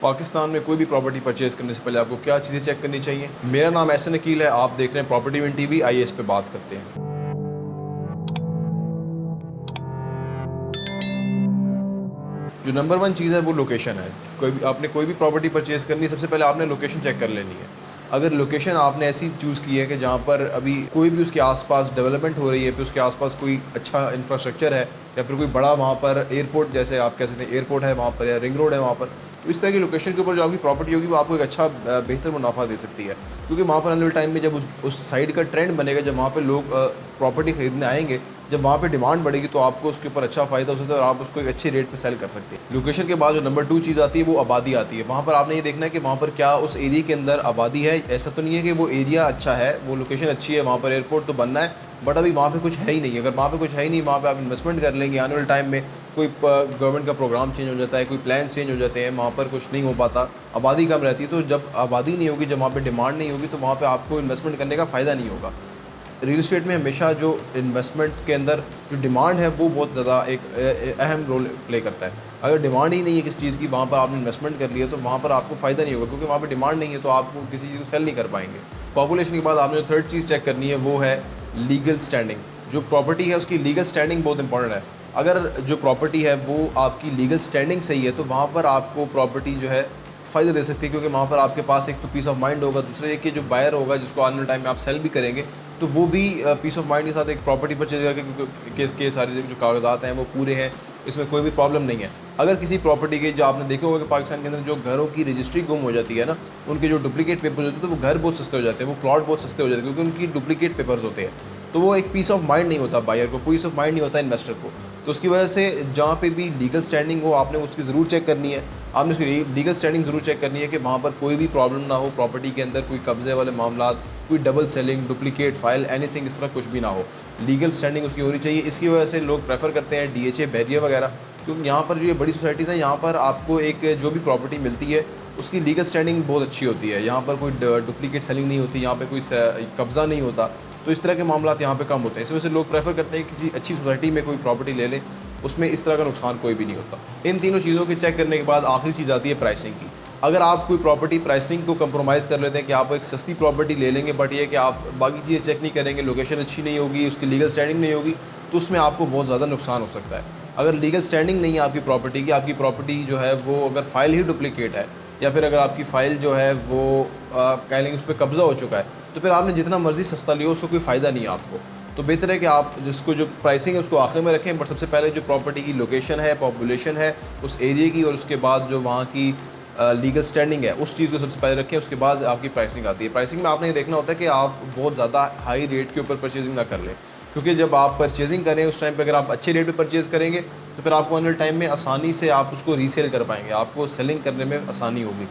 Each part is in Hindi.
पाकिस्तान में कोई भी प्रॉपर्टी परचेज़ करने से पहले आपको क्या चीज़ें चेक करनी चाहिए? मेरा नाम एहसन अकील है, आप देख रहे हैं प्रॉपर्टी विन टीवी। आइए इस पे बात करते हैं। जो नंबर 1 चीज़ है वो लोकेशन है। आपने कोई भी प्रॉपर्टी परचेज़ करनी है, सबसे पहले आपने लोकेशन चेक कर लेनी है। अगर लोकेशन आपने ऐसी चूज़ की है कि जहाँ पर अभी कोई भी उसके आस-पास डेवलपमेंट हो रही है, फिर उसके आस-पास कोई अच्छा इंफ्रास्ट्रक्चर है या फिर कोई बड़ा वहाँ पर एयरपोर्ट, जैसे आप कह सकते हैं एयरपोर्ट है वहाँ पर या रिंग रोड है वहाँ पर, तो इस तरह की लोकेशन के ऊपर जो आपकी प्रॉपर्टी होगी वो आपको एक अच्छा बेहतर मुनाफ़ा दे सकती है। क्योंकि वहाँ पर आने वाले टाइम में जब उस साइड का ट्रेंड बनेगा, जब वहाँ पे लोग प्रॉपर्टी खरीदने आएँगे, जब वहाँ पे डिमांड बढ़ेगी तो आपको उसके ऊपर अच्छा फ़ायदा हो सकता है और आप उसको एक अच्छे रेट पे सेल कर सकते हैं। लोकेशन के बाद जो नंबर 2 चीज़ आती है वो आबादी आती है। वहाँ पर आपने ये देखना है कि वहाँ पर क्या उस एरिया के अंदर आबादी है। ऐसा तो नहीं है कि वो एरिया अच्छा है, वो लोकेशन अच्छी है, वहाँ पर एयरपोर्ट तो बनना है, बट अभी वहाँ पे कुछ है ही नहीं। अगर वहाँ पे कुछ है ही नहीं, वहाँ पे आप इन्वेस्टमेंट कर लेंगे, आने वाले टाइम में कोई गवर्नमेंट का प्रोग्राम चेंज हो जाता है, कोई प्लान्स चेंज हो जाते हैं, वहाँ पर कुछ नहीं हो पाता, आबादी कम रहती है। तो जब आबादी नहीं होगी, जब वहाँ पे डिमांड नहीं होगी, तो वहाँ पे आपको इन्वेस्टमेंट करने का फ़ायदा नहीं होगा। रियल एस्टेट में हमेशा जो इन्वेस्टमेंट के अंदर जो डिमांड है वो बहुत ज़्यादा एक अहम रोल प्ले करता है। अगर डिमांड ही नहीं है किसी चीज़ की, वहाँ पर आपने इन्वेस्टमेंट कर लिया, तो वहाँ पर आपको फ़ायदा नहीं होगा, क्योंकि वहाँ पे डिमांड नहीं है, तो आप किसी चीज़ को सेल नहीं कर पाएंगे। पॉपुलेशन के बाद आपने जो थर्ड चीज़ चेक करनी है वो है लीगल स्टैंडिंग। जो प्रॉपर्टी है उसकी लीगल स्टैंडिंग बहुत इंपॉर्टेंट है। अगर जो प्रॉपर्टी है वो आपकी लीगल स्टैंडिंग सही है, तो वहाँ पर आपको प्रॉपर्टी जो है फ़ायदा दे सकती है, क्योंकि वहाँ पर आपके पास एक तो पीस ऑफ माइंड होगा, दूसरा ये कि जो बायर होगा जिसको आने वाले टाइम में आप सेल भी करेंगे, तो वो भी पीस ऑफ माइंड के साथ एक प्रॉपर्टी परचेज करके, क्योंकि इसके सारे जो कागजात हैं वो पूरे हैं, इसमें कोई भी प्रॉब्लम नहीं है। अगर किसी प्रॉपर्टी के, जो आपने देखा होगा कि पाकिस्तान के अंदर जो घरों की रजिस्ट्री गुम हो जाती है ना, उनके जो डुप्लीकेट पेपर्स होते हैं, तो वो घर बहुत सस्ते हो जाते हैं, वो प्लॉट बहुत सस्ते हो जाते हैं, क्योंकि उनकी डुप्लीकेट पेपर्स होते हैं। तो वो एक पीस ऑफ माइंड नहीं होता बायर को, पीस ऑफ माइंड नहीं होता इन्वेस्टर को। तो उसकी वजह से जहाँ पे भी लीगल स्टैंडिंग हो, आपने उसकी ज़रूर चेक करनी है। आपने उसकी लीगल स्टैंडिंग ज़रूर चेक करनी है कि वहाँ पर कोई भी प्रॉब्लम ना हो, प्रॉपर्टी के अंदर कोई कब्ज़े वाले मामलात, कोई double selling, duplicate file, anything इस तरह कुछ भी ना हो। लीगल स्टैंडिंग उसकी होनी चाहिए। इसकी वजह से लोग प्रेफर करते हैं डीएचए, बैरिया वगैरह, क्योंकि यहाँ पर जो ये बड़ी सोसाइटीज़ हैं, यहाँ पर आपको एक जो भी प्रॉपर्टी मिलती है उसकी लीगल स्टैंडिंग बहुत अच्छी होती है। यहाँ पर कोई डुप्लीकेट सेलिंग नहीं होती, यहाँ पे कोई कब्ज़ा नहीं होता, तो इस तरह के मामलात यहाँ पे कम होते हैं। इस वजह से लोग प्रेफर करते हैं किसी अच्छी सोसाइटी में कोई प्रॉपर्टी ले लें, उसमें इस तरह का नुकसान कोई भी नहीं होता। इन तीनों चीज़ों के चेक करने के बाद आखिरी चीज़ आती है प्राइसिंग की। अगर आप कोई प्रॉपर्टी प्राइसिंग को कंप्रोमाइज़ कर लेते हैं कि आप एक सस्ती प्रॉपर्टी ले लेंगे, बट ये कि आप बाकी चीज़ें चेक नहीं करेंगे, लोकेशन अच्छी नहीं होगी, उसकी लीगल स्टैंडिंग नहीं होगी, तो उसमें आपको बहुत ज़्यादा नुकसान हो सकता है। अगर लीगल स्टैंडिंग नहीं है आपकी प्रॉपर्टी की, आपकी प्रॉपर्टी जो है वो अगर फ़ाइल ही डुप्लीकेट है, या फिर अगर आपकी फ़ाइल जो है वो कह लेंगे उस पे कब्ज़ा हो चुका है, तो फिर आपने जितना मर्ज़ी सस्ता लिया उसको कोई फ़ायदा नहीं है आपको। तो बेहतर है कि आप जिसको जो प्राइसिंग है उसको आखिर में रखें, बट सबसे पहले जो प्रॉपर्टी की लोकेशन है, पॉपुलेशन है उस एरिया की, और उसके बाद जो वहाँ की लीगल स्टैंडिंग है उस चीज़ को सबसे पहले रखें, उसके बाद आपकी प्राइसिंग आती है। प्राइसिंग में आपने ये देखना होता है कि आप बहुत ज़्यादा हाई रेट के ऊपर परचेजिंग ना कर लें, क्योंकि जब आप परचेजिंग करें उस टाइम पे अगर आप अच्छे रेट पे परचेज़ करेंगे, तो फिर आपको आने वाले टाइम में आसानी से आप उसको रीसेल कर पाएंगे, आपको सेलिंग करने में आसानी होगी।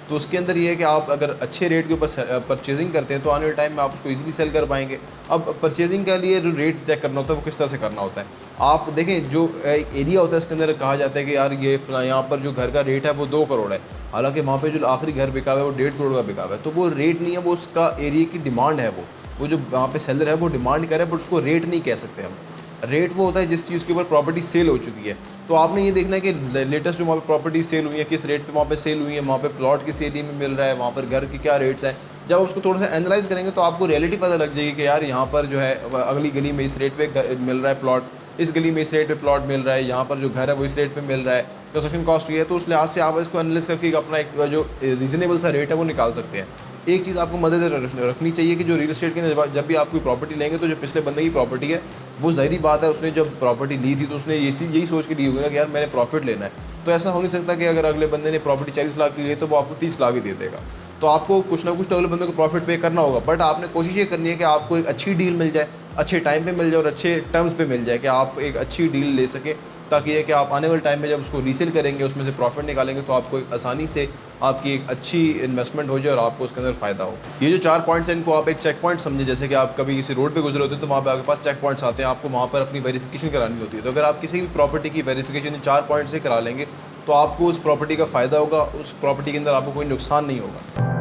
तो उसके अंदर ये है कि आप अगर अच्छे रेट के ऊपर परचेजिंग करते हैं, तो आने वाले टाइम में आप उसको ईज़िली सेल कर पाएंगे। अब परचेजिंग के लिए जो रेट चेक करना होता है वो किस तरह से करना होता है, आप देखें जो एक एरिया होता है उसके अंदर कहा जाता है कि यार ये यहाँ पर जो घर का रेट है वो 2 करोड़ है, हालांकि वहाँ पे जो आखिरी घर बिका हुआ है वो 1.5 करोड़ का बिका हुआ है। तो वो रेट नहीं है, वो उसका एरिया की डिमांड है, वो जो वहाँ पे सेलर है वो डिमांड कर रहा है, बट उसको रेट नहीं कह सकते हम। रेट वो होता है जिस चीज़ के ऊपर प्रॉपर्टी सेल हो चुकी है। तो आपने ये देखना है कि लेटेस्ट जो वहाँ पे प्रॉपर्टी सेल हुई है, किस रेट पे वहाँ पे सेल हुई है, वहाँ पे प्लॉट किस एरिया में मिल रहा है, वहाँ पर घर के क्या रेट्स हैं। जब आप उसको थोड़ा सा एनालाइज़ करेंगे तो आपको रियलिटी पता लग जाएगी कि यार यहाँ पर जो है अगली गली में इस रेट पे मिल रहा है प्लॉट, इस गली में इस रेट पे प्लॉट मिल रहा है, यहाँ पर जो घर है वो इस रेट पे मिल रहा है, कंस्ट्रक्शन कॉस्ट ये है। तो उस लिहाज से आप इसको एनालाइज करके अपना एक जो रीज़नेबल सा रेट है वो निकाल सकते हैं। एक चीज़ आपको मदद रखनी चाहिए कि जो रियल एस्टेट के अंदर जब भी आप कोई प्रॉपर्टी लेंगे, तो जो पिछले बंदे की प्रॉपर्टी है वो ज़ाहिरी बात है उसने जब प्रॉपर्टी ली थी तो उसने यही सोच के ली होगी ना कि यार मैंने प्रॉफिट लेना है। तो ऐसा हो नहीं सकता कि अगर अगले बंदे ने प्रॉपर्टी 40 लाख की ली है तो वो आपको 30 लाख ही दे देगा। तो आपको कुछ ना कुछ तो अगले बंदे को प्रॉफिट पे करना होगा, बट आपने कोशिश ये करनी है कि आपको एक अच्छी डील मिल जाए, अच्छे टाइम पे मिल जाए और अच्छे टर्म्स पे मिल जाए, कि आप एक अच्छी डील ले सकें, ताकि ये कि आप आने वाले टाइम में जब उसको रीसेल करेंगे उसमें से प्रॉफिट निकालेंगे तो आपको एक आसानी से आपकी एक अच्छी इन्वेस्टमेंट हो जाए और आपको उसके अंदर फ़ायदा हो। ये जो 4 पॉइंट्स हैं इनको आप एक चेक पॉइंट समझें, जैसे कि आप कभी किसी रोड पे गुजरे होते हैं तो वहाँ पे आपके पास चेक पॉइंट्स आते हैं, आपको वहाँ पर अपनी वेरिफिकेशन करानी होती है। तो अगर आप किसी भी प्रॉपर्टी की वेरिफिकेशन 4 पॉइंट से करा लेंगे तो आपको उस प्रॉपर्टी का फ़ायदा होगा, उस प्रॉपर्टी के अंदर आपको कोई नुकसान नहीं होगा।